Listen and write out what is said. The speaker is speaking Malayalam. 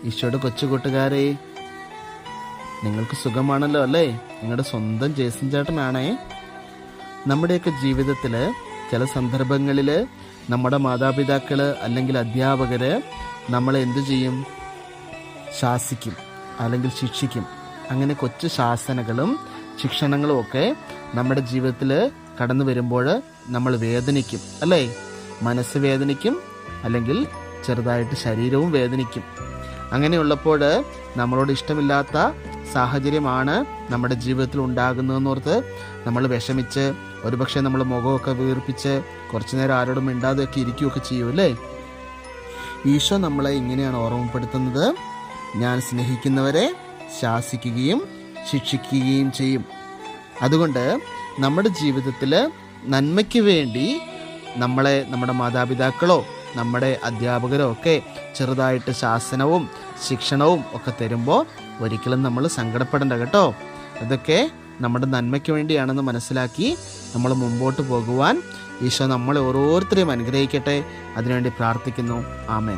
ഈശോയുടെ കൊച്ചു കൂട്ടുകാരെ, നിങ്ങൾക്ക് സുഖമാണല്ലോ അല്ലേ? നിങ്ങളുടെ സ്വന്തം ജേസൻ ചേട്ടനാണേ. നമ്മുടെയൊക്കെ ജീവിതത്തിൽ ചില സന്ദർഭങ്ങളിൽ നമ്മുടെ മാതാപിതാക്കൾ അല്ലെങ്കിൽ അധ്യാപകർ നമ്മളെ എന്തു ചെയ്യും? ശാസിക്കും അല്ലെങ്കിൽ ശിക്ഷിക്കും. അങ്ങനെ കൊച്ചു ശാസനകളും ശിക്ഷണങ്ങളും ഒക്കെ നമ്മുടെ ജീവിതത്തിൽ കടന്നു വരുമ്പോൾ നമ്മൾ വേദനിക്കും അല്ലേ? മനസ്സ് വേദനിക്കും, അല്ലെങ്കിൽ ചെറുതായിട്ട് ശരീരവും വേദനിക്കും. അങ്ങനെയുള്ളപ്പോൾ നമ്മളോട് ഇഷ്ടമില്ലാത്ത സാഹചര്യമാണ് നമ്മുടെ ജീവിതത്തിൽ ഉണ്ടാകുന്നതെന്നോർത്ത് നമ്മൾ വിഷമിച്ച് ഒരുപക്ഷെ നമ്മൾ മുഖമൊക്കെ വീർപ്പിച്ച് കുറച്ചു നേരം ആരോടും മിണ്ടാതെയൊക്കെ ഇരിക്കുകയൊക്കെ ചെയ്യൂല്ലേ? ഈശോ നമ്മളെ ഇങ്ങനെയാണ് ഓർമ്മപ്പെടുത്തുന്നത്: ഞാൻ സ്നേഹിക്കുന്നവരെ ശാസിക്കുകയും ശിക്ഷിക്കുകയും ചെയ്യും. അതുകൊണ്ട് നമ്മുടെ ജീവിതത്തിൽ നന്മയ്ക്ക് വേണ്ടി നമ്മുടെ മാതാപിതാക്കളോ നമ്മുടെ അധ്യാപകരോ ഒക്കെ ചെറുതായിട്ട് ശാസനവും ശിക്ഷണവും ഒക്കെ തരുമ്പോൾ ഒരിക്കലും നമ്മൾ സങ്കടപ്പെടേണ്ട കേട്ടോ. അതൊക്കെ നമ്മുടെ നന്മയ്ക്ക് വേണ്ടിയാണെന്ന് മനസ്സിലാക്കി നമ്മൾ മുമ്പോട്ട് പോകുവാൻ ഈശോ നമ്മളെ ഓരോരുത്തരെയും അനുഗ്രഹിക്കട്ടെ. അതിനുവേണ്ടി പ്രാർത്ഥിക്കുന്നു. ആമേൻ.